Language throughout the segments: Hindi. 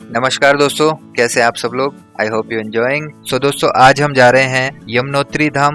नमस्कार दोस्तों, कैसे आप सब लोग। I hope you enjoying. So दोस्तों, आज हम जा रहे हैं यमुनोत्री धाम।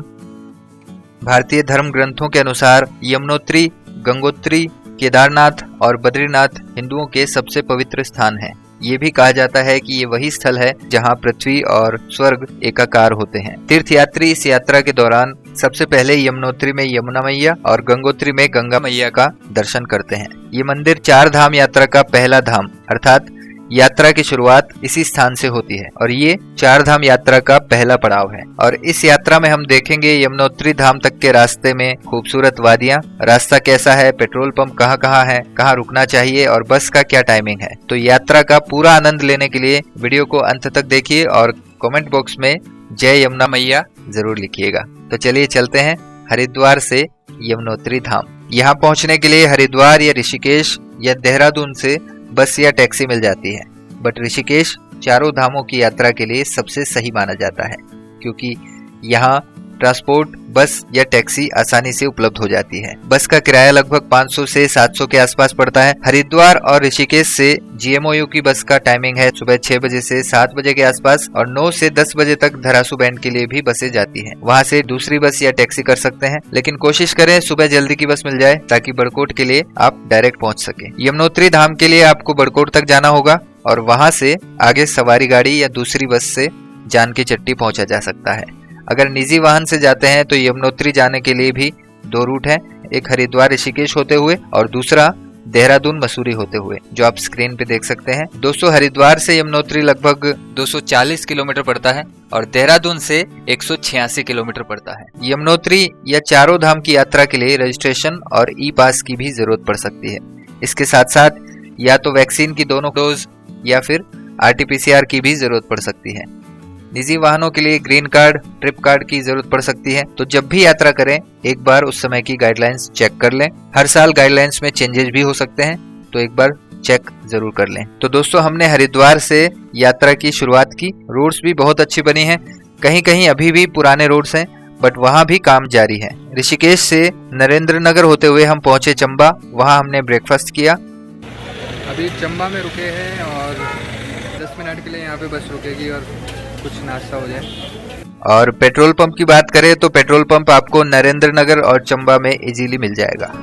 भारतीय धर्म ग्रंथों के अनुसार यमुनोत्री, गंगोत्री, केदारनाथ और बद्रीनाथ हिंदुओं के सबसे पवित्र स्थान हैं। ये भी कहा जाता है कि ये वही स्थल है जहाँ पृथ्वी और स्वर्ग एकाकार होते हैं। तीर्थयात्री इस यात्रा के दौरान सबसे पहले यमुनोत्री में यमुना मैया और गंगोत्री में गंगा मैया का दर्शन करते हैं। ये मंदिर 4 धाम यात्रा का पहला धाम अर्थात यात्रा की शुरुआत इसी स्थान से होती है और ये 4 धाम यात्रा का पहला पड़ाव है। और इस यात्रा में हम देखेंगे यमुनोत्री धाम तक के रास्ते में खूबसूरत वादियां, रास्ता कैसा है, पेट्रोल पंप कहाँ है, कहाँ रुकना चाहिए और बस का क्या टाइमिंग है। तो यात्रा का पूरा आनंद लेने के लिए वीडियो को अंत तक देखिए और कमेंट बॉक्स में जय यमुना मैया जरूर लिखिएगा। तो चलिए चलते हैं हरिद्वार से यमुनोत्री धाम। यहाँ पहुँचने के लिए हरिद्वार या ऋषिकेश या देहरादून से बस या टैक्सी मिल जाती है, बट ऋषिकेश चारों धामों की यात्रा के लिए सबसे सही माना जाता है क्योंकि यहाँ ट्रांसपोर्ट बस या टैक्सी आसानी से उपलब्ध हो जाती है। बस का किराया लगभग 500 से 700 के आसपास पड़ता है। हरिद्वार और ऋषिकेश से GMOU की बस का टाइमिंग है सुबह 6 बजे से 7 बजे के आसपास और 9 से 10 बजे तक धरासू बैंड के लिए भी बसें जाती हैं। वहाँ से दूसरी बस या टैक्सी कर सकते हैं, लेकिन कोशिश करें सुबह जल्दी की बस मिल जाए ताकि बड़कोट के लिए आप डायरेक्ट पहुँच सके। यमुनोत्री धाम के लिए आपको बड़कोट तक जाना होगा और वहाँ से आगे सवारी गाड़ी या दूसरी बस से जानकी चट्टी पहुँचा जा सकता है। अगर निजी वाहन से जाते हैं तो यमुनोत्री जाने के लिए भी 2 रूट हैं, एक हरिद्वार ऋषिकेश होते हुए और दूसरा देहरादून मसूरी होते हुए, जो आप स्क्रीन पे देख सकते हैं। दोस्तों, हरिद्वार से यमुनोत्री लगभग 240 किलोमीटर पड़ता है और देहरादून से 186 किलोमीटर पड़ता है। यमुनोत्री या चारों धाम की यात्रा के लिए रजिस्ट्रेशन और ई पास की भी जरूरत पड़ सकती है। इसके साथ साथ या तो वैक्सीन की दोनों डोज या फिर RT-PCR की भी जरूरत पड़ सकती है। निजी वाहनों के लिए ग्रीन कार्ड, ट्रिप कार्ड की जरूरत पड़ सकती है। तो जब भी यात्रा करें एक बार उस समय की गाइडलाइंस चेक कर लें। हर साल गाइडलाइंस में चेंजेस भी हो सकते हैं, तो एक बार चेक जरूर कर लें। तो दोस्तों, हमने हरिद्वार से यात्रा की शुरुआत की। रोड्स भी बहुत अच्छी बनी हैं, कहीं कहीं अभी भी पुराने रोड्स हैं बट वहाँ भी काम जारी है। ऋषिकेश से नरेंद्र नगर होते हुए हम पहुंचे चंबा। वहाँ हमने ब्रेकफास्ट किया। अभी चंबा में रुके हैं और 10 मिनट के लिए यहाँ पे बस रुकेगी और कुछ नाश्ता हो जाए। और पेट्रोल पंप की बात करें तो पेट्रोल पंप आपको नरेंद्र नगर और चंबा में इजीली मिल जाएगा।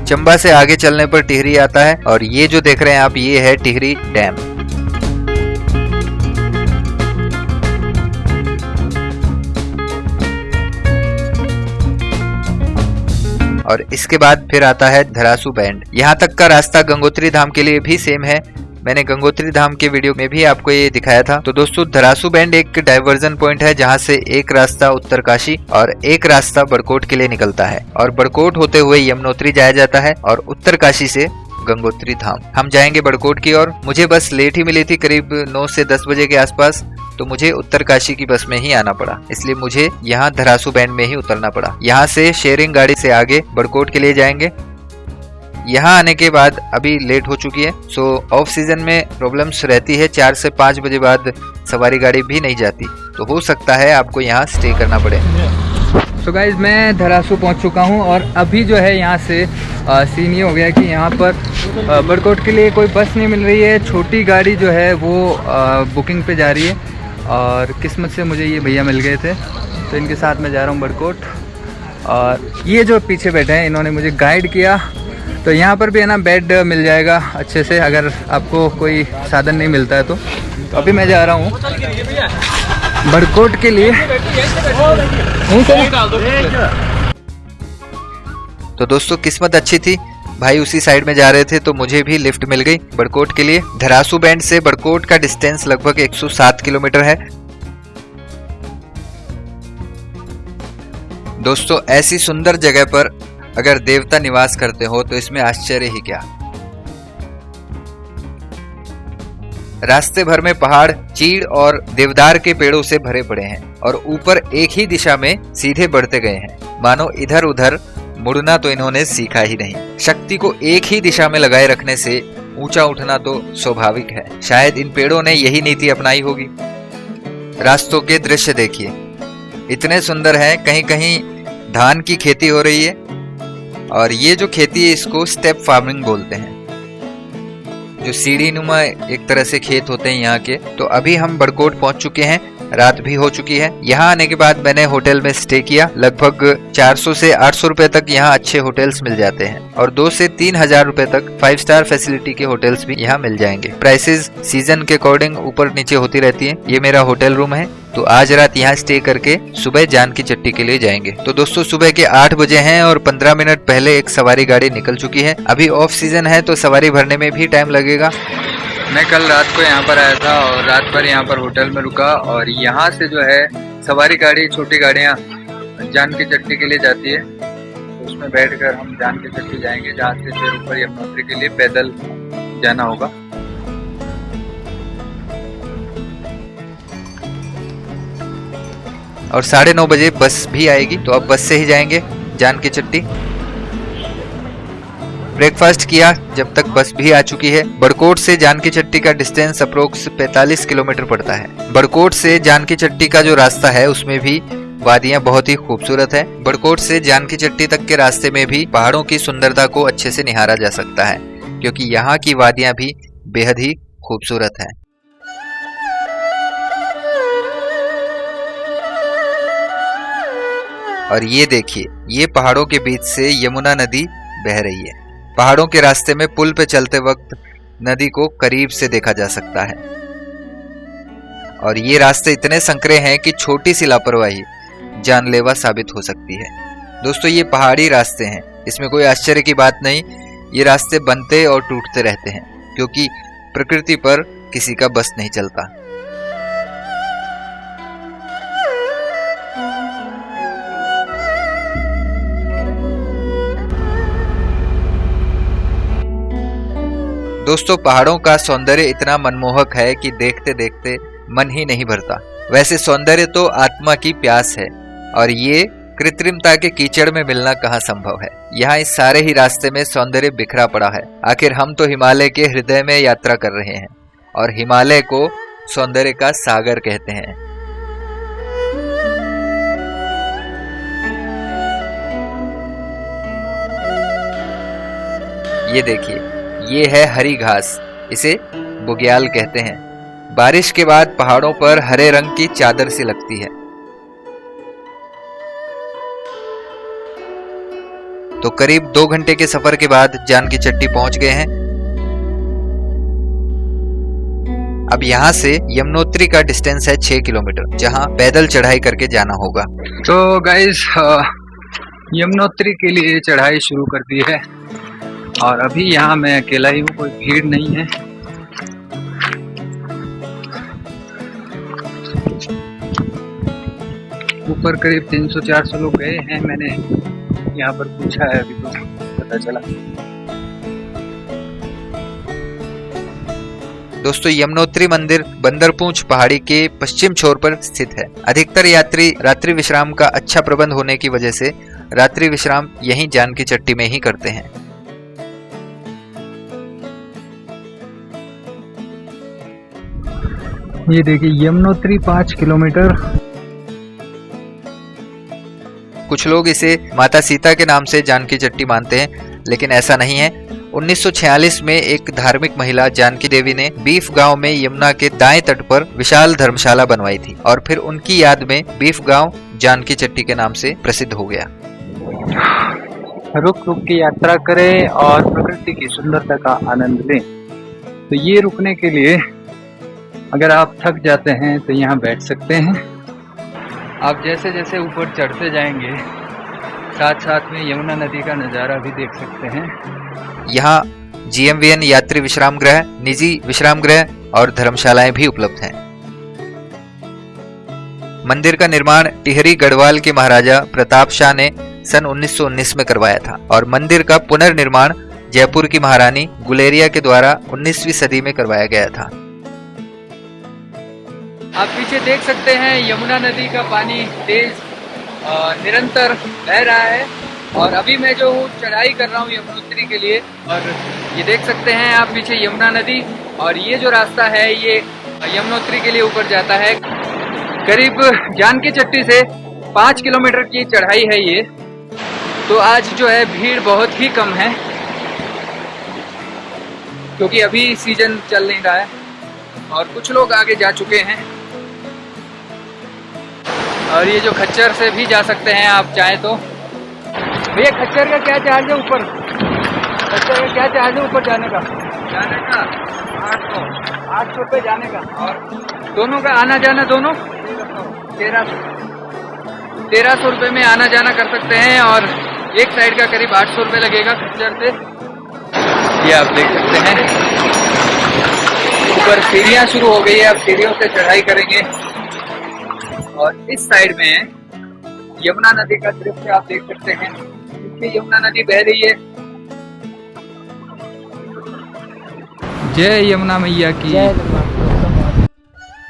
चंबा से आगे चलने पर टिहरी आता है और ये जो देख रहे हैं आप, ये है टिहरी डैम। और इसके बाद फिर आता है धरासू बैंड। यहाँ तक का रास्ता गंगोत्री धाम के लिए भी सेम है। मैंने गंगोत्री धाम के वीडियो में भी आपको ये दिखाया था। तो दोस्तों, धरासू बैंड एक डाइवर्जन पॉइंट है जहाँ से एक रास्ता उत्तरकाशी और एक रास्ता बड़कोट के लिए निकलता है और बड़कोट होते हुए यमुनोत्री जाया जाता है और उत्तरकाशी से गंगोत्री धाम। हम जाएंगे बड़कोट की ओर। मुझे बस लेट ही मिली थी, करीब 9 से 10 बजे के आसपास, तो मुझे उत्तरकाशी की बस में ही आना पड़ा, इसलिए मुझे यहाँ धरासू बैंड में ही उतरना पड़ा। यहाँ से शेयरिंग गाड़ी से आगे बड़कोट के लिए जाएंगे। यहाँ आने के बाद अभी लेट हो चुकी है, सो ऑफ सीजन में प्रॉब्लम्स रहती है। 4 से 5 बजे बाद सवारी गाड़ी भी नहीं जाती, तो हो सकता है आपको यहाँ स्टे करना पड़े। तो गाइज, मैं धरासू पहुँच चुका हूँ और अभी जो है यहाँ से सीन ये हो गया कि यहाँ पर बड़कोट के लिए कोई बस नहीं मिल रही है। छोटी गाड़ी जो है वो बुकिंग पे जा रही है और किस्मत से मुझे ये भैया मिल गए थे, तो इनके साथ मैं जा रहा हूँ बड़कोट। और ये जो पीछे बैठे हैं इन्होंने मुझे गाइड किया। तो यहाँ पर भी है ना बेड मिल जाएगा अच्छे से, अगर आपको कोई साधन नहीं मिलता है तो अभी मैं जा रहा हूँ बड़कोट के लिए। तो दोस्तों, किस्मत अच्छी थी, भाई उसी साइड में जा रहे थे तो मुझे भी लिफ्ट मिल गई बड़कोट के लिए। धरासू बैंड से बड़कोट का डिस्टेंस लगभग 107 किलोमीटर है। दोस्तों ऐसी सुंदर जगह पर अगर देवता निवास करते हो तो इसमें आश्चर्य ही क्या। रास्ते भर में पहाड़ चीड़ और देवदार के पेड़ों से भरे पड़े हैं और ऊपर एक ही दिशा में सीधे बढ़ते गए हैं। मानो इधर उधर मुड़ना तो इन्होंने सीखा ही नहीं। शक्ति को एक ही दिशा में लगाए रखने से ऊंचा उठना तो स्वाभाविक है। शायद इन पेड़ों ने यही नीति अपनाई होगी। रास्तों के दृश्य देखिए, इतने सुंदर हैं। कहीं कहीं धान की खेती हो रही है और ये जो खेती है इसको स्टेप फार्मिंग बोलते हैं, जो सीढ़ी नुमा एक तरह से खेत होते हैं यहाँ के। तो अभी हम बड़कोट पहुंच चुके हैं, रात भी हो चुकी है। यहाँ आने के बाद मैंने होटल में स्टे किया। लगभग 400 से 800 रुपए तक यहाँ अच्छे होटल्स मिल जाते हैं और 2 से 3 हजार रुपए तक 5 स्टार फैसिलिटी के होटल्स भी यहाँ मिल जाएंगे। प्राइसेस सीजन के अकॉर्डिंग ऊपर नीचे होती रहती है। ये मेरा होटल रूम है, तो आज रात यहाँ स्टे करके सुबह जानकी चट्टी के लिए जाएंगे। तो दोस्तों सुबह के 8 बजे हैं और 15 मिनट पहले एक सवारी गाड़ी निकल चुकी है। अभी ऑफ सीजन है तो सवारी भरने में भी टाइम लगेगा। मैं कल रात को यहाँ पर आया था और रात भर यहाँ पर होटल में रुका और यहाँ से जो है सवारी गाड़ी, छोटी गाड़ियाँ जानकी चट्टी के लिए जाती है। तो उसमें बैठकर हम जानकी चट्टी जाएंगे, जहाँ से फिर ऊपर यमुनोत्री के लिए पैदल जाना होगा। और 9:30 बजे बस भी आएगी, तो अब बस से ही जाएंगे जानकी चट्टी। ब्रेकफास्ट किया जब तक बस भी आ चुकी है। बड़कोट से जानकी चट्टी का डिस्टेंस अप्रोक्स 45 किलोमीटर पड़ता है। बड़कोट से जानकी चट्टी का जो रास्ता है उसमें भी वादियां बहुत ही खूबसूरत है। बड़कोट से जानकी चट्टी तक के रास्ते में भी पहाड़ों की सुंदरता को अच्छे से निहारा जा सकता है, क्योंकि यहाँ की वादियां भी बेहद ही खूबसूरत है। और ये देखिए, ये पहाड़ों के बीच से यमुना नदी बह रही है। पहाड़ों के रास्ते में पुल पे चलते वक्त नदी को करीब से देखा जा सकता है। और ये रास्ते इतने संकरे हैं कि छोटी सी लापरवाही जानलेवा साबित हो सकती है। दोस्तों ये पहाड़ी रास्ते हैं, इसमें कोई आश्चर्य की बात नहीं। ये रास्ते बनते और टूटते रहते हैं, क्योंकि प्रकृति पर किसी का बस नहीं चलता। दोस्तों पहाड़ों का सौंदर्य इतना मनमोहक है कि देखते देखते मन ही नहीं भरता। वैसे सौंदर्य तो आत्मा की प्यास है और ये कृत्रिमता के कीचड़ में मिलना कहाँ संभव है। यहाँ इस सारे ही रास्ते में सौंदर्य बिखरा पड़ा है। आखिर हम तो हिमालय के हृदय में यात्रा कर रहे हैं और हिमालय को सौंदर्य का सागर कहते हैं। ये देखिए, ये है हरी घास, इसे बुग्याल कहते हैं। बारिश के बाद पहाड़ों पर हरे रंग की चादर सी लगती है। तो करीब 2 घंटे के सफर के बाद जानकी चट्टी पहुंच गए हैं। अब यहाँ से यमुनोत्री का डिस्टेंस है 6 किलोमीटर, जहाँ पैदल चढ़ाई करके जाना होगा। तो गाइस यमुनोत्री के लिए चढ़ाई शुरू कर दी है और अभी यहाँ मैं अकेला ही हूँ, कोई भीड़ नहीं है। ऊपर करीब 300-400 लोग गए हैं, मैंने यहाँ पर पूछा है, अभी तो पता चला। दोस्तों यमुनोत्री मंदिर बंदरपूंछ पहाड़ी के पश्चिम छोर पर स्थित है। अधिकतर यात्री रात्रि विश्राम का अच्छा प्रबंध होने की वजह से रात्रि विश्राम यहीं जानकी चट्टी में ही करते हैं। ये देखिए यमुनोत्री 5 किलोमीटर। कुछ लोग इसे माता सीता के नाम से जानकी चट्टी मानते हैं, लेकिन ऐसा नहीं है। 1946 में एक धार्मिक महिला जानकी देवी ने बीफ गांव में यमुना के दाएं तट पर विशाल धर्मशाला बनवाई थी और फिर उनकी याद में बीफ गांव जानकी चट्टी के नाम से प्रसिद्ध हो गया। रुक रुक की यात्रा करें और प्रकृति की सुंदरता का आनंद लें। तो ये रुकने के लिए अगर आप थक जाते हैं तो यहाँ बैठ सकते हैं। आप जैसे जैसे ऊपर चढ़ते जाएंगे साथ साथ में यमुना नदी का नज़ारा भी देख सकते हैं। यहाँ GMVN यात्री विश्राम गृह, निजी विश्राम गृह और धर्मशालाएं भी उपलब्ध हैं। मंदिर का निर्माण टिहरी गढ़वाल के महाराजा प्रताप शाह ने सन 1919 में करवाया था और मंदिर का पुनर्निर्माण जयपुर की महारानी गुलेरिया के द्वारा 19वीं सदी में करवाया गया था। आप पीछे देख सकते हैं यमुना नदी का पानी तेज निरंतर बह रहा है और अभी मैं जो हूँ चढ़ाई कर रहा हूँ यमुनोत्री के लिए, और ये देख सकते हैं आप पीछे यमुना नदी, और ये जो रास्ता है ये यमुनोत्री के लिए ऊपर जाता है। करीब जानकी चट्टी से 5 किलोमीटर की चढ़ाई है ये। तो आज जो है भीड़ बहुत ही कम है क्योंकि अभी सीजन चल नहीं रहा है और कुछ लोग आगे जा चुके हैं। और ये जो खच्चर से भी जा सकते हैं आप चाहें तो। भैया खच्चर का क्या चार्ज है ऊपर? खच्चर का क्या चार्ज है ऊपर जाने का? 800 रुपये जाने का, और दोनों का आना जाना दोनों 1300 रुपये में आना जाना कर सकते हैं, और एक साइड का करीब 800 रुपये लगेगा खच्चर से। ये आप देख सकते हैं ऊपर सीढ़ियाँ शुरू हो गई है, अब सीढ़ियों से चढ़ाई करेंगे। और इस साइड में यमुना नदी का दृश्य आप देख सकते हैं, इसकी यमुना नदी बह रही है। जय यमुना मैया की।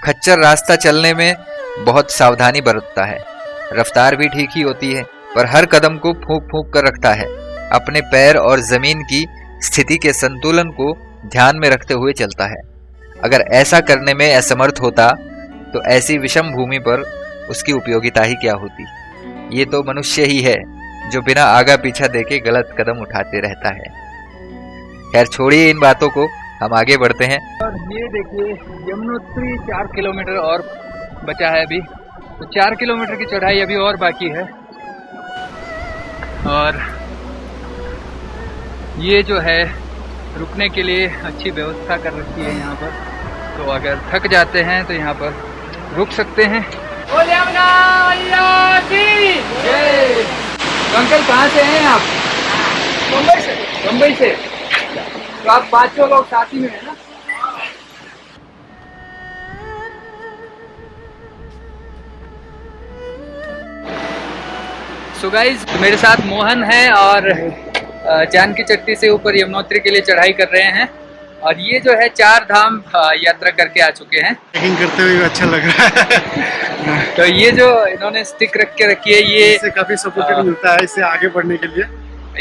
खच्चर रास्ता चलने में बहुत सावधानी बरतता है, रफ्तार भी ठीक ही होती है, पर हर कदम को फूंक फूंक कर रखता है। अपने पैर और जमीन की स्थिति के संतुलन को ध्यान में रखते हुए चलता है। अगर ऐसा करने में असमर्थ होता तो ऐसी विषम भूमि पर उसकी उपयोगिता ही क्या होती। ये तो मनुष्य ही है जो बिना आगा पीछा देखे गलत कदम उठाते रहता है। खैर छोड़िए इन बातों को, हम आगे बढ़ते हैं। और ये देखिए यमुनोत्री 4 किलोमीटर और बचा है अभी, तो 4 किलोमीटर की चढ़ाई अभी और बाकी है। और ये जो है रुकने के लिए अच्छी व्यवस्था कर रखी है यहाँ पर, तो अगर थक जाते हैं तो यहाँ पर रुक सकते हैं। तो अंकल कहाँ से हैं आप? मुंबई से। मुंबई से, तो आप 5 लोग साथ ही में है ना? सो गाइस मेरे साथ मोहन है और जानकी चट्टी से ऊपर यमुनोत्री के लिए चढ़ाई कर रहे हैं, और ये जो है 4 धाम यात्रा करके आ चुके हैं। ट्रैकिंग करते हुए अच्छा लग रहा है। तो ये जो इन्होंने स्टिक रख के रखी है, ये इससे काफी सपोर्टेड मिलता है इससे आगे बढ़ने के लिए।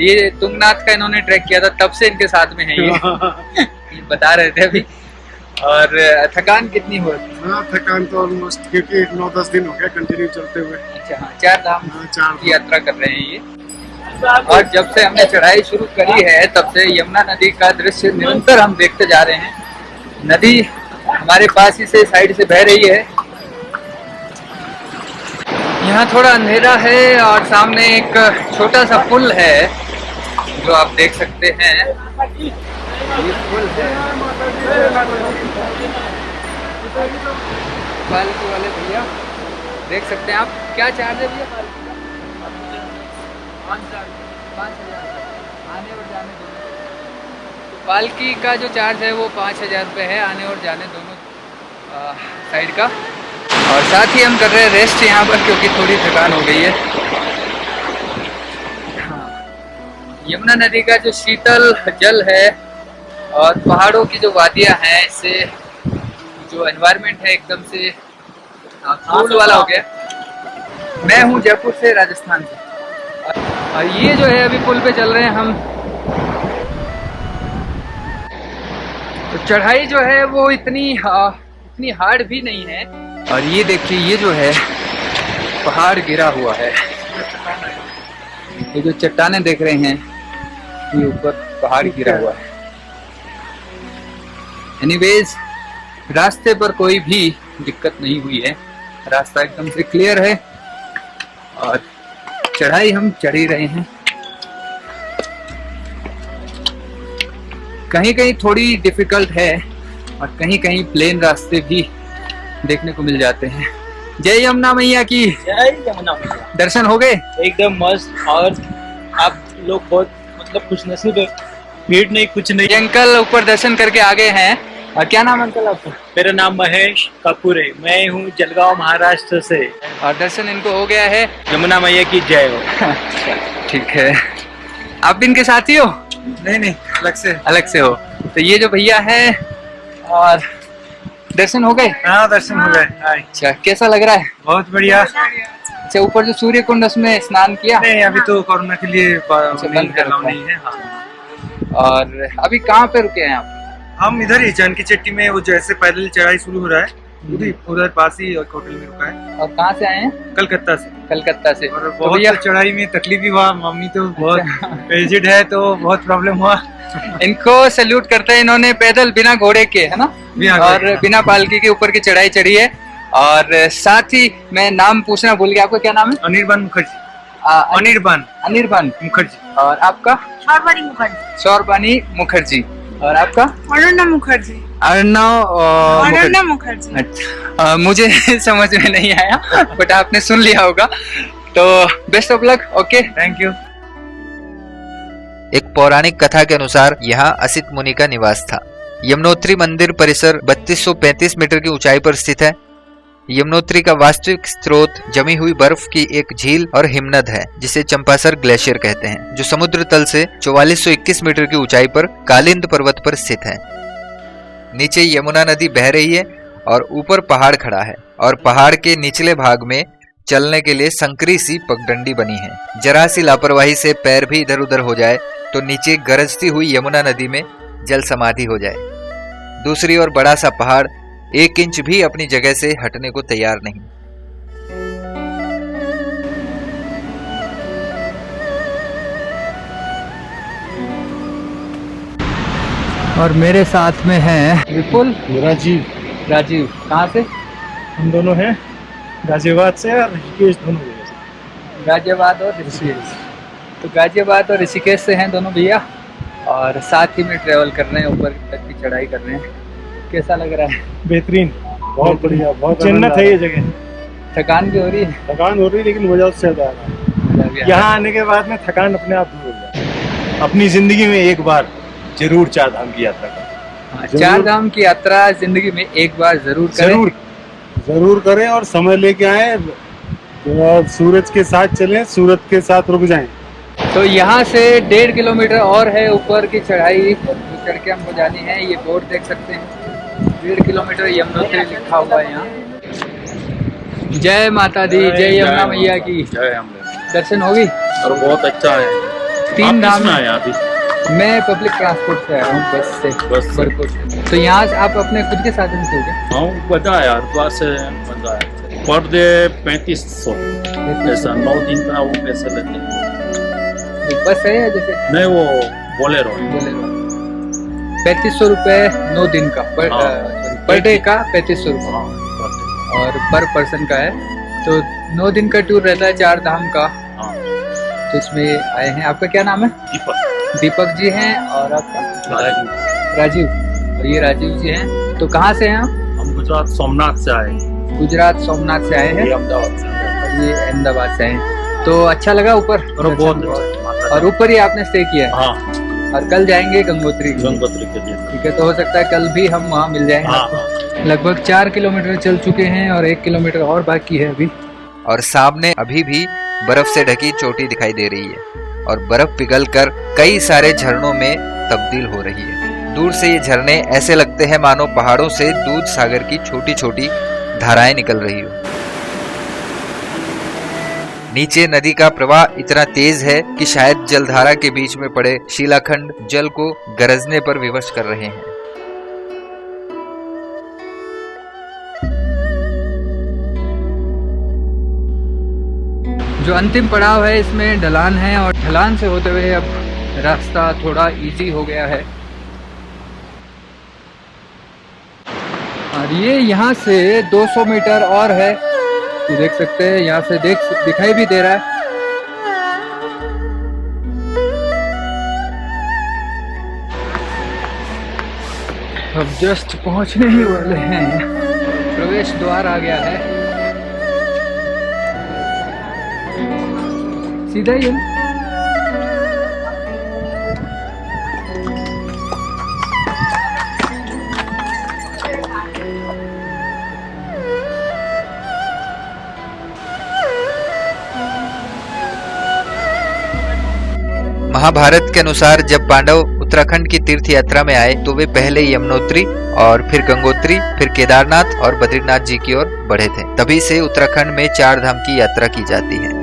ये तुंगनाथ का इन्होंने ट्रैक किया था, तब से इनके साथ में है ये बता रहे थे अभी। और थकान कितनी हो रही है? हाँ थकान तो ऑलमोस्ट, क्योंकि 9-10 दिन हो गया कंटिन्यू चलते हुए। अच्छा हाँ, 4 धाम की यात्रा कर रहे हैं ये। और जब से हमने चढ़ाई शुरू करी है तब से यमुना नदी का दृश्य निरंतर हम देखते जा रहे हैं। नदी हमारे पास ही से साइड से बह रही है। यहाँ थोड़ा अंधेरा है और सामने एक छोटा सा पुल है जो आप देख सकते हैं। ये पुल है। पालकी वाले भैया देख सकते हैं आप, क्या चार्ज है भैया? 5,000 आने और जाने दोनों। तो पालकी का जो चार्ज है वो 5,000 रुपये है, आने और जाने दोनों साइड का। और साथ ही हम कर रहे हैं रेस्ट यहाँ पर क्योंकि थोड़ी थकान हो गई है। यमुना नदी का जो शीतल जल है और पहाड़ों की जो वादियाँ हैं, इससे जो एनवायरनमेंट है एकदम से कूल वाला हो गया। मैं हूँ जयपुर से, राजस्थान से, और ये जो है अभी पुल पे चल रहे हैं हम। तो चढ़ाई जो है वो इतनी हार्ड भी नहीं है। और ये देखिए ये जो है पहाड़ गिरा हुआ है, ये जो चट्टानें देख रहे हैं ये ऊपर पहाड़ गिरा हुआ है। एनीवेज रास्ते पर कोई भी दिक्कत नहीं हुई है, रास्ता एकदम से क्लियर है और चढ़ाई हम चढ़ ही रहे हैं। कहीं कहीं थोड़ी डिफिकल्ट है और कहीं कहीं प्लेन रास्ते भी देखने को मिल जाते हैं। जय यमुना मैया की। जय यमुना मैया। दर्शन हो गए? एकदम मस्त, और आप लोग बहुत मतलब खुशनसीब है, भीड़ नहीं कुछ नहीं। ये अंकल ऊपर दर्शन करके आ गए हैं और क्या नाम है अंकल आपका? मेरा नाम महेश कपूर है, मैं हूँ जलगांव महाराष्ट्र से। और दर्शन इनको हो गया है। यमुना मैया की जय हो। ठीक है, आप भी इनके साथी हो? नहीं अलग से हो। तो ये जो भैया है, और दर्शन हो गए? हाँ दर्शन हो गए। अच्छा, कैसा लग रहा है? बहुत बढ़िया। अच्छा, ऊपर जो सूर्य कुंड उसमें स्नान किया? नहीं अभी तो कोरोना के लिए बंद कर रखा है। नहीं है। हाँ। और अभी कहाँ पे रुके हैं आप? हम इधर ही जानकी चट्टी में, वो जैसे पैदल चढ़ाई शुरू हो रहा है उधर उधर पास ही होटल में रुका है। और कहाँ से आए हैं? कलकत्ता से। कलकत्ता से। और तो बहुत भैया चढ़ाई में तकलीफ भी हुआ, मम्मी तो बहुत एजिड है तो बहुत प्रॉब्लम हुआ। इनको सैल्यूट करते हैं, इन्होंने पैदल बिना घोड़े के, है ना, और बिना पालकी के ऊपर की चढ़ाई चढ़ी है। और साथ ही मैं नाम पूछना भूल गया, आपका क्या नाम है? अनिर्बान मुखर्जी। अनिर्बान मुखर्जी। और आपका? सौरबानी मुखर्जी। सौरबानी मुखर्जी। और आपका? अरुणा मुखर्जी। अर्णव मुखर्जी। अच्छा, मुझे समझ में नहीं आया, बट आपने सुन लिया होगा। तो best of luck. Okay, thank you. एक पौराणिक कथा के अनुसार यहाँ असित मुनि का निवास था। यमुनोत्री मंदिर परिसर 3235 मीटर की ऊंचाई पर स्थित है। यमुनोत्री का वास्तविक स्रोत जमी हुई बर्फ की एक झील और हिमनद है, जिसे चंपासर ग्लेशियर कहते हैं, जो समुद्र तल से 4421 मीटर की ऊंचाई पर कालिंद पर्वत पर स्थित है। नीचे यमुना नदी बह रही है और ऊपर पहाड़ खड़ा है, और पहाड़ के निचले भाग में चलने के लिए संकरी सी पगडंडी बनी है। जरा सी लापरवाही से पैर भी इधर उधर हो जाए तो नीचे गरजती हुई यमुना नदी में जल समाधि हो जाए। दूसरी ओर बड़ा सा पहाड़ 1 इंच भी अपनी जगह से हटने को तैयार नहीं। और मेरे साथ में है विपुल, राजीव। कहाँ से? हम दोनों हैं गाजियाबाद से और ऋषिकेश, दोनों जगह से। गाजियाबाद और ऋषिकेश। तो गाजियाबाद और ऋषिकेश से हैं दोनों भैया, और साथ ही में ट्रेवल कर रहे हैं, ऊपर तक की चढ़ाई कर रहे हैं। कैसा लग रहा है? बेहतरीन, बहुत बढ़िया, बहुत जन्नत है ये जगह। थकान भी हो रही है? थकान हो रही है लेकिन मजा उससे ज्यादा आ रहा है। यहाँ आने के बाद में थकान अपने आप दूर हो जाती है। अपनी जिंदगी में एक बार जरूर 4 धाम की यात्रा करें। 4 धाम की यात्रा जिंदगी में एक बार जरूर करें। जरूर करें और समय लेके आए और सूरज के साथ चलें, सूरज के साथ रुक जाएं। तो यहाँ से 1.5 किलोमीटर और है ऊपर की चढ़ाई, चढ़ के हमको जानी है। ये बोर्ड देख सकते हैं, 1.5 किलोमीटर यमुनोत्री लिखा हुआ है यहाँ। जय माता दी, जय यमुना मैया की। दर्शन होगी? और बहुत अच्छा है। 3 धाम है अभी। मैं पब्लिक ट्रांसपोर्ट से आया हूँ, बस से, बरकोट से। तो यहाँ से आप अपने खुद के साधन से हो गए? हाँ, बंदा है हरिद्वार से बंदा है। पर डे 3500 ऐसा, 9 दिन का वो पैसे लेते हैं। बस है या जैसे? नहीं, वो बोलेरो। 3500 रुपए 9 दिन का, पर डे का 3500 रुपए, और पर पर्सन का है। तो 9 दिन का टूर रहता है 4 धाम का। तो इसमें आए हैं। आपका क्या नाम है? दीपक जी हैं। और आपका? राजीव। और ये राजीव जी हैं। तो कहाँ से हैं आप? हम गुजरात सोमनाथ से आए। गुजरात सोमनाथ से आए हैं। अहमदाबाद से। ये अहमदाबाद से हैं। तो अच्छा लगा ऊपर? बहुत। और ऊपर ही आपने स्टे किया है? हाँ। और कल जाएंगे गंगोत्री के लिए। ठीक है, तो हो सकता है कल भी हम वहाँ मिल जाएंगे। हाँ। लगभग 4 किलोमीटर चल चुके हैं और 1 किलोमीटर और बाकी है अभी। और सामने अभी भी बर्फ से ढकी चोटी दिखाई दे रही है, और बर्फ पिघलकर कई सारे झरनों में तब्दील हो रही है। दूर से ये झरने ऐसे लगते हैं मानो पहाड़ों से दूध सागर की छोटी छोटी धाराएं निकल रही हो। नीचे नदी का प्रवाह इतना तेज है कि शायद जलधारा के बीच में पड़े शिलाखंड जल को गरजने पर विवश कर रहे हैं। जो अंतिम पड़ाव है इसमें ढलान है, और ढलान से होते हुए अब रास्ता थोड़ा इजी हो गया है। और ये यहाँ से 200 मीटर और है, तो देख सकते हैं यहाँ से दिखाई भी दे रहा है। अब जस्ट पहुंचने ही वाले हैं, प्रवेश द्वार आ गया है। सीधा ही है। महाभारत के अनुसार जब पांडव उत्तराखंड की तीर्थ यात्रा में आए तो वे पहले यमुनोत्री और फिर गंगोत्री, फिर केदारनाथ और बद्रीनाथ जी की ओर बढ़े थे। तभी से उत्तराखंड में 4 धाम की यात्रा की जाती है।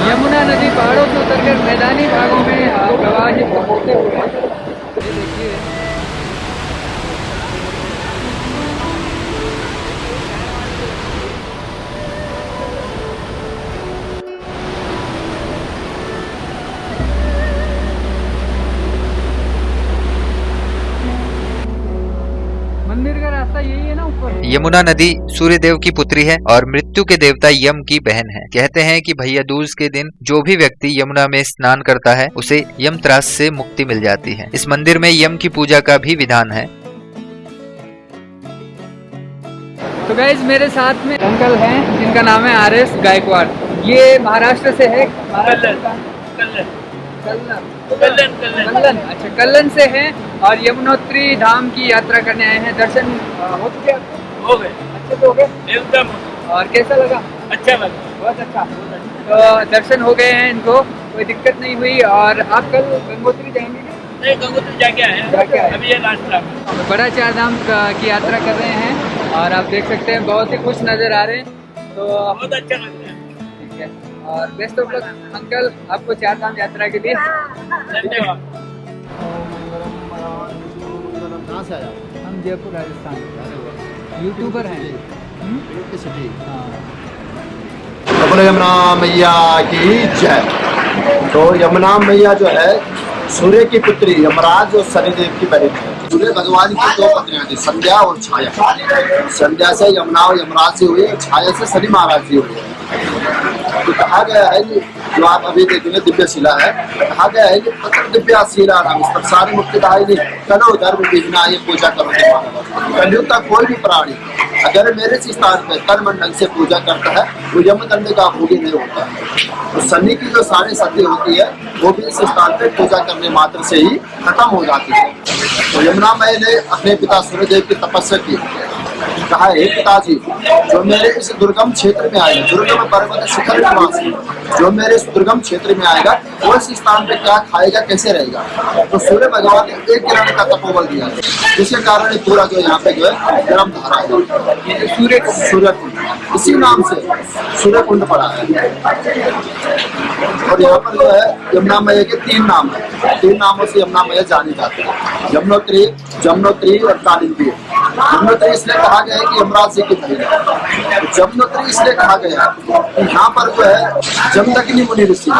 यमुना नदी पहाड़ों से उतरकर मैदानी भागों में प्रवाहित होते हुए ये देखिए मंदिर का रास्ता यही है ना ऊपर। यमुना नदी सूर्य देव की पुत्री है और मृत्यु के देवता यम की बहन है। कहते हैं कि भैया दूज के दिन जो भी व्यक्ति यमुना में स्नान करता है उसे यम त्रास से मुक्ति मिल जाती है। इस मंदिर में यम की पूजा का भी विधान है। तो गाइज मेरे साथ में अंकल हैं जिनका नाम है आर.एस. गायकवाड़। ये महाराष्ट्र से है। कल्लन, अच्छा कल्लन से हैं और यमुनोत्री धाम की यात्रा करने आए हैं। दर्शन हो चुके आपको? हो गए, अच्छे तो हो गए एकदम। और कैसा लगा? अच्छा लगा, बहुत अच्छा। तो दर्शन हो गए हैं इनको, कोई दिक्कत नहीं हुई। और आप कल गंगोत्री जाएंगे क्या? नहीं, गंगोत्री जाके आए, अभी ये लास्ट टाइम। बड़ा 4 धाम की यात्रा कर रहे हैं और आप देख सकते हैं बहुत ही खुश नजर आ रहे हैं। तो बहुत अच्छा लग रहा है। ठीक है और बेस्ट ऑफ लक अंकल आपको 4 धाम यात्रा के लिए। धन्यवाद। कहाँ से आया? हम जयपुर राजस्थान यूट्यूबर हैं। बोलो यमुना मैया की जय। तो यमुना मैया जो है सूर्य की पुत्री यमराज और शनिदेव की बहन है। सूर्य भगवान की 2 पत्नियां थी, संध्या और छाया। संध्या से यमुना और यमराज जी हुए, छाया से शनि महाराज जी हुए। तो कहा गया है कि जो आप अभी देखेंगे दिव्य शिला है, कहा गया है कि पत्र दिव्या शिला नाम, इस पर सारी मुक्तिदायिनी करो धर्म विघ्ना, ये पूजा करो। कलयुग का कोई भी प्राणी अगर मेरे इस स्थान पर कर्म ढंग से पूजा करता है वो यमदंड का भोगी नहीं होता। तो शनि की जो सारी शक्ति होती है वो भी इस स्थान पर पूजा करने मात्र से ही खत्म हो जाती है। तो यमुना मैया ने अपने पिता सूर्यदेव की तपस्या की, कहा हे पिताजी जो मेरे इस दुर्गम क्षेत्र में आएगा, दुर्गम पर्वत शिखर निवासी जो मेरे इस दुर्गम क्षेत्र में आएगा वो इस स्थान पे क्या खाएगा, कैसे रहेगा। तो सूर्य भगवान ने 1 किरण का तपोबल दिया, जिसके कारण पूरा जो यहाँ पे जो है गर्म धारा है, सूर्य कुंड इसी नाम से सूर्य कुंड पड़ा है। और यहाँ पर जो है यमुना मैया के 3 नाम है, 3 नामों से यमुना मैया जानी जाती है, यमुनोत्री, जमुनोत्री और कालिंदी। यमुनोत्री इसलिए कहा गया है कि यमराज जी की बहन है। जमुनोत्री इसलिए कहा गया है कि यहाँ पर जो है जमदग्नि मुनि ऋषि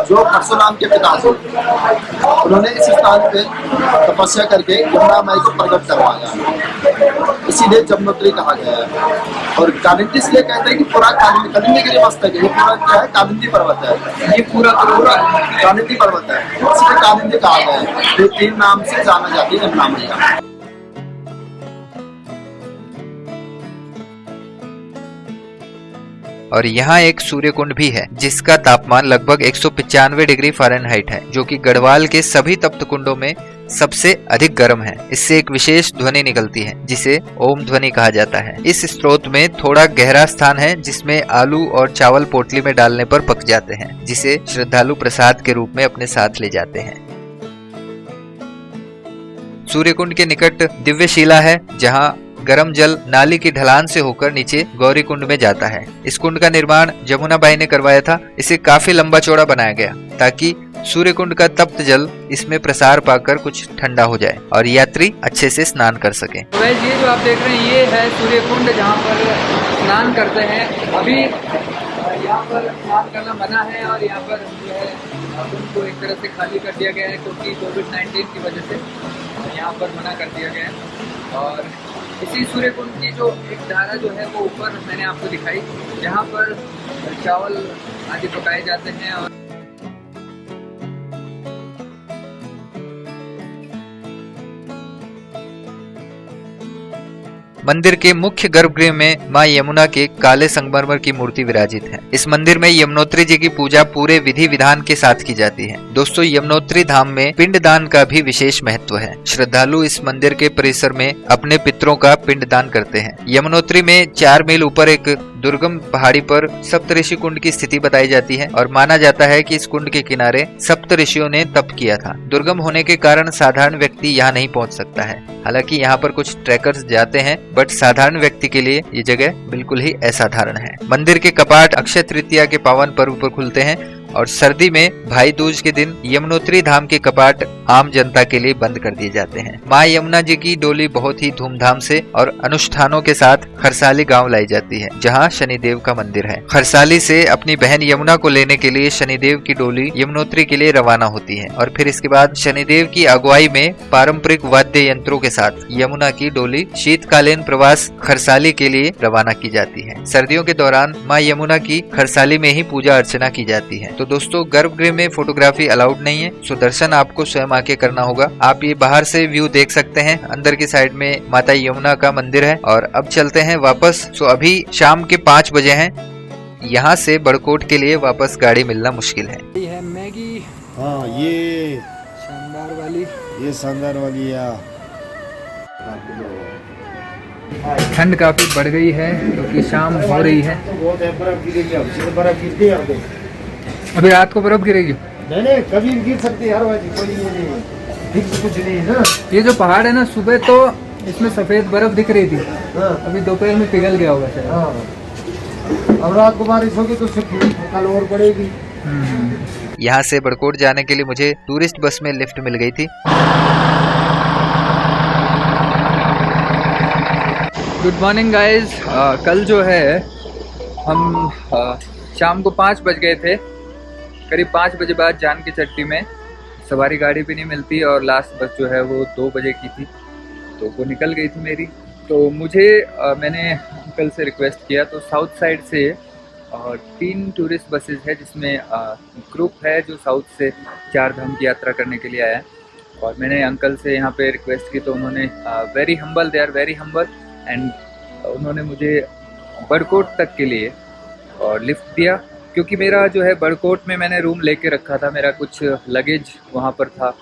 जो परशुराम के पिता थे, उन्होंने इस स्थान पे तपस्या करके यमुना मैया को प्रकट करवाया, इसीलिए जमुनोत्री कहा गया है। और कालिंदी इसलिए कहते हैं कि पूरा कालिंदी गिरी मस्तक है, ये पूरा क्या है कालिंदी पर्वत है, ये पूरा कालिंदी पर्वत है, इसलिए कालिंदी कहा गया है। ये 3 नाम से जाना जाती है यमुना मैया। और यहाँ एक सूर्य कुंड भी है जिसका तापमान लगभग 195 डिग्री फ़ारेनहाइट है, जो कि गढ़वाल के सभी तप्त कुंडों में सबसे अधिक गर्म है। इससे एक विशेष ध्वनि निकलती है जिसे ओम ध्वनि कहा जाता है। इस स्रोत में थोड़ा गहरा स्थान है जिसमें आलू और चावल पोटली में डालने पर पक जाते हैं, जिसे श्रद्धालु प्रसाद के रूप में अपने साथ ले जाते हैं। सूर्य कुंड के निकट दिव्य शिला है जहाँ गर्म जल नाली की ढलान से होकर नीचे गौरी कुंड में जाता है। इस कुंड का निर्माण जमुना बाई ने करवाया था। इसे काफी लंबा चौड़ा बनाया गया ताकि सूर्य कुंड का तप्त जल इसमें प्रसार पाकर कुछ ठंडा हो जाए और यात्री अच्छे से स्नान कर सके। तो ये जो आप देख रहे हैं ये है सूर्य कुंड जहाँ पर स्नान करते हैं। अभी यहाँ पर स्नान करना मना है और यहाँ पर जो है उनको एक तरह से खाली कर दिया गया है क्योंकि कोविड-19 की वजह से यहाँ पर मना कर दिया गया है। और इसी सूर्य कुंड की जो एक धारा जो है वो ऊपर मैंने आपको दिखाई, जहाँ पर चावल आदि पकाए जाते हैं। और मंदिर के मुख्य गर्भगृह में मां यमुना के काले संगमरमर की मूर्ति विराजित है। इस मंदिर में यमुनोत्री जी की पूजा पूरे विधि विधान के साथ की जाती है। दोस्तों, यमुनोत्री धाम में पिंडदान का भी विशेष महत्व है। श्रद्धालु इस मंदिर के परिसर में अपने पितरों का पिंडदान करते हैं। यमुनोत्री में 4 मील ऊपर एक दुर्गम पहाड़ी पर सप्तऋषि कुंड की स्थिति बताई जाती है और माना जाता है कि इस कुंड के किनारे सप्त ऋषियों ने तप किया था। दुर्गम होने के कारण साधारण व्यक्ति यहाँ नहीं पहुँच सकता है। हालांकि यहाँ पर कुछ ट्रैकर्स जाते हैं, बट साधारण व्यक्ति के लिए ये जगह बिल्कुल ही असाधारण है। मंदिर के कपाट अक्षय तृतीया के पावन पर्व पर खुलते हैं और सर्दी में भाई दूज के दिन यमुनोत्री धाम के कपाट आम जनता के लिए बंद कर दिए जाते हैं। मां यमुना जी की डोली बहुत ही धूमधाम से और अनुष्ठानों के साथ खरसाली गांव लाई जाती है, जहां शनिदेव का मंदिर है। खरसाली से अपनी बहन यमुना को लेने के लिए शनिदेव की डोली यमुनोत्री के लिए रवाना होती है और फिर इसके बाद शनिदेव की अगुवाई में पारंपरिक वाद्य यंत्रों के साथ यमुना की डोली शीतकालीन प्रवास खरसाली के लिए रवाना की जाती है। सर्दियों के दौरान मां यमुना की खरसाली में ही पूजा अर्चना की जाती है। तो दोस्तों, गर्भगृह में फोटोग्राफी अलाउड नहीं है, सो दर्शन आपको स्वयं आके करना होगा। आप ये बाहर से व्यू देख सकते हैं। अंदर की साइड में माता यमुना का मंदिर है और अब चलते हैं वापस। सो अभी शाम के 5 बजे हैं। यहाँ से बड़कोट के लिए वापस गाड़ी मिलना मुश्किल है। ये है मैगी। हाँ, ये शानदार वाली या ठंड काफी बढ़ गई है क्योंकि शाम हो रही है। अभी रात को बर्फ गिरेगी? नहीं, कभी गिर सकती है, कोई कुछ नहीं ना। ये जो पहाड़ है ना, सुबह तो इसमें सफेद बर्फ दिख रही थी, अभी दोपहर में पिघल गया होगा शायद। अब रात को बारिश होगी तो कल और पड़ेगी। यहाँ से बड़कोट जाने के लिए मुझे टूरिस्ट बस में लिफ्ट मिल गई थी। Good morning guys. कल जो है हम शाम को 5 बज गए थे। करीब 5 बजे बाद जान की चट्टी में सवारी गाड़ी भी नहीं मिलती और लास्ट बस जो है वो 2 बजे की थी, तो वो निकल गई थी मेरी। तो मुझे मैंने अंकल से रिक्वेस्ट किया, तो साउथ साइड से 3 टूरिस्ट बसेस है जिसमें ग्रुप है जो साउथ से 4 धाम की यात्रा करने के लिए आया है। और मैंने अंकल से यहाँ पे रिक्वेस्ट की तो उन्होंने very humble, they are very humble and उन्होंने मुझे बड़कोट तक के लिए और लिफ्ट दिया, क्योंकि मेरा जो है बड़कोट में मैंने रूम लेके रखा था, मेरा कुछ लगेज वहाँ पर था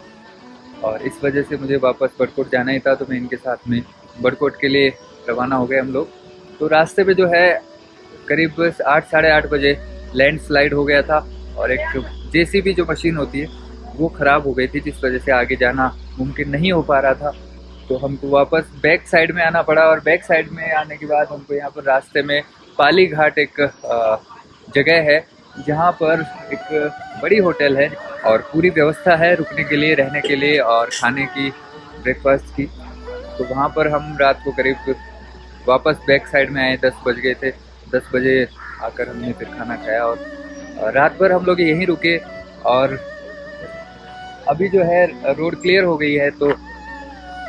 और इस वजह से मुझे वापस बड़कोट जाना ही था। तो मैं इनके साथ में बड़कोट के लिए रवाना हो गए हम लोग। तो रास्ते पे जो है करीब 8 साढ़े 8 बजे लैंडस्लाइड हो गया था और एक जेसीबी जो मशीन होती है वो ख़राब हो गई थी, जिस वजह से आगे जाना मुमकिन नहीं हो पा रहा था। तो हमको वापस बैक साइड में आना पड़ा और बैक साइड में आने के बाद हमको यहाँ पर रास्ते में पाली घाट एक जगह है जहाँ पर एक बड़ी होटल है और पूरी व्यवस्था है रुकने के लिए, रहने के लिए और खाने की, ब्रेकफास्ट की। तो वहाँ पर हम रात को करीब वापस बैक साइड में आए, 10 बज गए थे। 10 बजे आकर हमने फिर खाना खाया और रात भर हम लोग यहीं रुके और अभी जो है रोड क्लियर हो गई है तो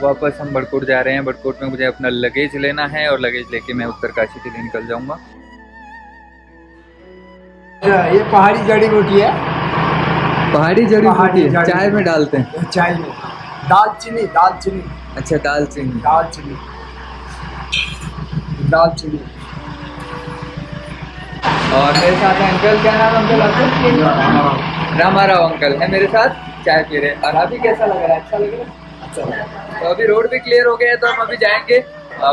वापस हम बड़कोट जा रहे हैं। बड़कोट में मुझे अपना लगेज लेना है और लगेज लेके मैं उत्तरकाशी के लिए निकल जाऊंगा। ये पहाड़ी जड़ी बूटी है। पहाड़ी जड़ी बूटी है, चाय में डालते हैं। चाय में दालचीनी। अच्छा, दालचीनी। और मेरे साथ है अंकल। क्या नाम अंकल आपका? रामाराव अंकल है मेरे साथ, चाय पी रहे। और अभी कैसा लग रहा है? अच्छा लग रहा है। तो अभी रोड भी क्लियर हो गया है तो हम अभी जाएंगे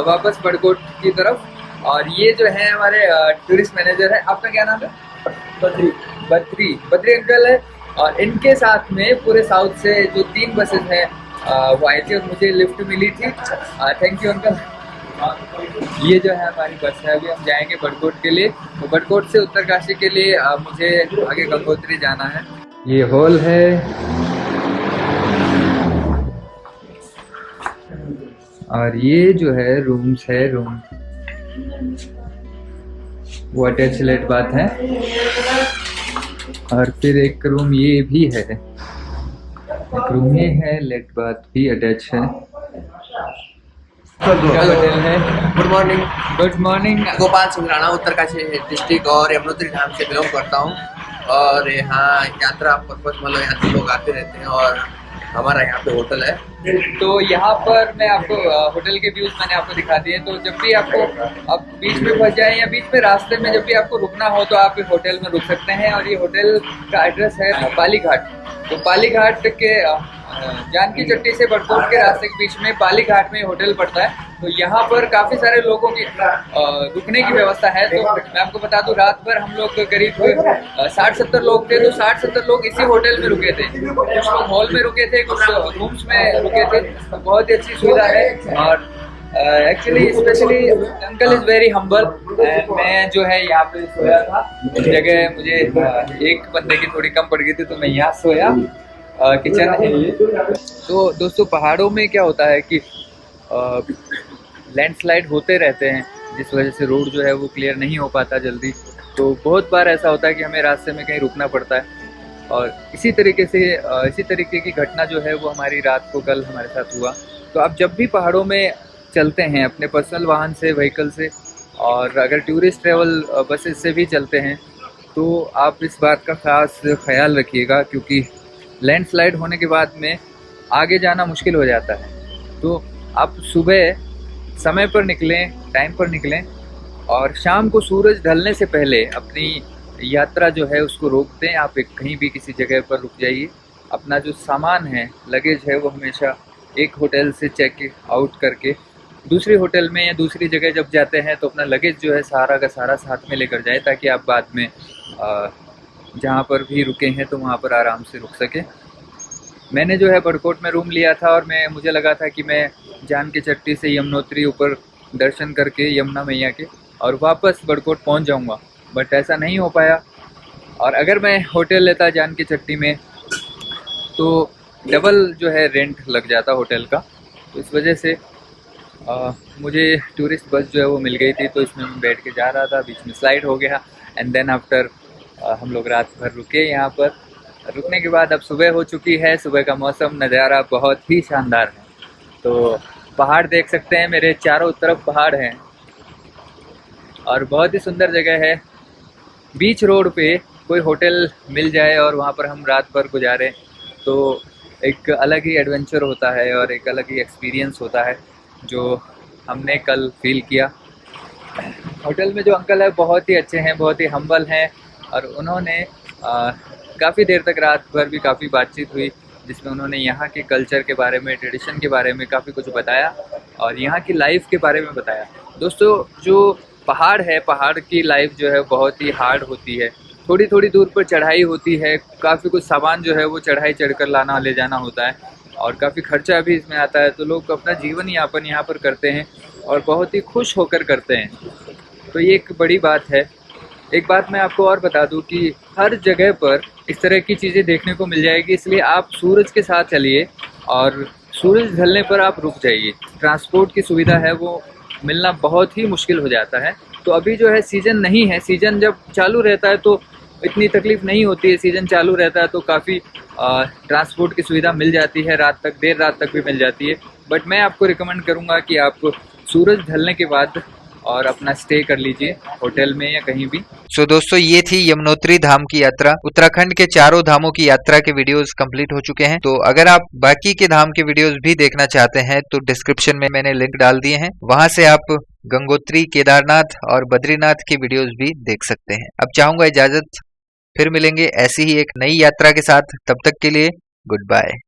वापस बड़कोट की तरफ। और ये जो है हमारे टूरिस्ट मैनेजर है। आपका क्या नाम है? बद्री अंकल है। और इनके साथ में पूरे साउथ से जो 3 बसेस हैं वो आई थी और मुझे लिफ्ट मिली थी। Thank you uncle. ये जो है हमारी बस है। अभी हम जाएंगे बड़कोट के लिए। तो बड़कोट से उत्तरकाशी के लिए मुझे आगे गंगोत्री जाना है। ये हॉल है और ये जो है रूम्स है, रूम वो अटैच लेट बात है। और फिर एक रूम ये भी है, एक रूम ये है, लेट बात भी अटैच है। Good morning. Good morning. Gopal Singh Rana, Uttarkashi district और यमुनोत्री धाम से बिलोंग करता हूँ। और यहाँ यात्रा पर्पस मतलब यहाँ से लोग आते रहते हैं और हमारा यहाँ पे होटल है। तो यहाँ पर मैं आपको होटल के व्यूज मैंने आपको दिखा दिए। तो जब भी आपको आप बीच में फंस जाए या बीच में रास्ते में जब भी आपको रुकना हो तो आप होटल में रुक सकते हैं। और ये होटल का एड्रेस है पाली घाट। तो पाली घाट के जानकी चट्टी से बड़कोट के रास्ते के बीच में पाली घाट में होटल पड़ता है। तो यहाँ पर काफ़ी सारे लोगों की रुकने की व्यवस्था है। तो मैं आपको बता दूं, रात भर हम लोग करीब 60-70 लोग थे। तो 60-70 लोग इसी होटल में रुके थे। कुछ लोग हॉल में रुके थे, कुछ रूम्स में रुके थे। तो बहुत ही अच्छी सुविधा है। और actually specially uncle is very humble. मैं जो है यहाँ पे सोया था, इस जगह मुझे एक बंदे की थोड़ी कम पड़ गई थी तो मैं यहाँ सोया। किचन है ये। तो दोस्तों, पहाड़ों में क्या होता है कि लैंडस्लाइड होते रहते हैं, जिस वजह से रोड जो है वो क्लियर नहीं हो पाता जल्दी। तो बहुत बार ऐसा होता है कि हमें रास्ते में कहीं रुकना पड़ता है। और इसी तरीके की घटना जो है वो हमारी रात को कल हमारे साथ हुआ। तो आप जब भी पहाड़ों में चलते हैं अपने पर्सनल वाहन से, व्हीकल से, और अगर टूरिस्ट ट्रैवल बसेस से भी चलते हैं तो आप इस बात का खास ख्याल रखिएगा, क्योंकि लैंडस्लाइड होने के बाद में आगे जाना मुश्किल हो जाता है। तो आप सुबह समय पर निकलें, टाइम पर निकलें, और शाम को सूरज ढलने से पहले अपनी यात्रा जो है उसको रोक दें। आप कहीं भी किसी जगह पर रुक जाइए। अपना जो सामान है, लगेज है, वो हमेशा एक होटल से चेक आउट करके दूसरी होटल में या दूसरी जगह जब जाते हैं तो अपना लगेज जो है सारा का सारा साथ में लेकर जाए, ताकि आप बाद में जहाँ पर भी रुके हैं तो वहाँ पर आराम से रुक सके। मैंने जो है बड़कोट में रूम लिया था और मुझे लगा था कि मैं जानकी चट्टी से यमुनोत्री ऊपर दर्शन करके यमुना मैया के और वापस बड़कोट पहुँच जाऊँगा, बट ऐसा नहीं हो पाया। और अगर मैं होटल लेता जानकी चट्टी में तो डबल जो है रेंट लग जाता होटल का। तो इस वजह से मुझे टूरिस्ट बस जो है वो मिल गई थी, तो इसमें मैं बैठ के जा रहा था, बीच में स्लाइड हो गया। एंड देन आफ्टर हम लोग रात भर रुके यहाँ पर। रुकने के बाद अब सुबह हो चुकी है। सुबह का मौसम नज़ारा बहुत ही शानदार है। तो पहाड़ देख सकते हैं, मेरे चारों तरफ पहाड़ हैं और बहुत ही सुंदर जगह है। बीच रोड पे कोई होटल मिल जाए और वहाँ पर हम रात भर गुजारें तो एक अलग ही एडवेंचर होता है और एक अलग ही एक्सपीरियंस होता है, जो हमने कल फील किया। होटल में जो अंकल है बहुत ही अच्छे हैं, बहुत ही हम्बल हैं, और उन्होंने काफ़ी देर तक रात भर भी काफ़ी बातचीत हुई, जिसमें उन्होंने यहाँ के कल्चर के बारे में, ट्रेडिशन के बारे में काफ़ी कुछ बताया और यहाँ की लाइफ के बारे में बताया। दोस्तों, जो पहाड़ है, पहाड़ की लाइफ जो है बहुत ही हार्ड होती है। थोड़ी थोड़ी दूर पर चढ़ाई होती है, काफ़ी कुछ सामान जो है वो चढ़ाई चढ़कर लाना ले जाना होता है और काफ़ी खर्चा भी इसमें आता है। तो लोग अपना जीवन यापन यहाँ पर करते हैं और बहुत ही खुश होकर करते हैं। तो ये एक बड़ी बात है। एक बात मैं आपको और बता दूं कि हर जगह पर इस तरह की चीज़ें देखने को मिल जाएगी, इसलिए आप सूरज के साथ चलिए और सूरज ढलने पर आप रुक जाइए। ट्रांसपोर्ट की सुविधा है वो मिलना बहुत ही मुश्किल हो जाता है। तो अभी जो है सीज़न नहीं है, सीज़न जब चालू रहता है तो इतनी तकलीफ़ नहीं होती है। सीज़न चालू रहता है तो काफ़ी ट्रांसपोर्ट की सुविधा मिल जाती है, रात तक, देर रात तक भी मिल जाती है। बट मैं आपको रिकमेंड करूँगा कि आप सूरज ढलने के बाद और अपना स्टे कर लीजिए होटल में या कहीं भी। सो दोस्तों, ये थी यमुनोत्री धाम की यात्रा। उत्तराखंड के चारों धामों की यात्रा के वीडियोस कंप्लीट हो चुके हैं। तो अगर आप बाकी के धाम के वीडियोस भी देखना चाहते हैं तो डिस्क्रिप्शन में मैंने लिंक डाल दिए हैं, वहां से आप गंगोत्री, केदारनाथ और बद्रीनाथ की वीडियोस भी देख सकते हैं। अब चाहूंगा इजाजत, फिर मिलेंगे ऐसी ही एक नई यात्रा के साथ। तब तक के लिए गुड बाय।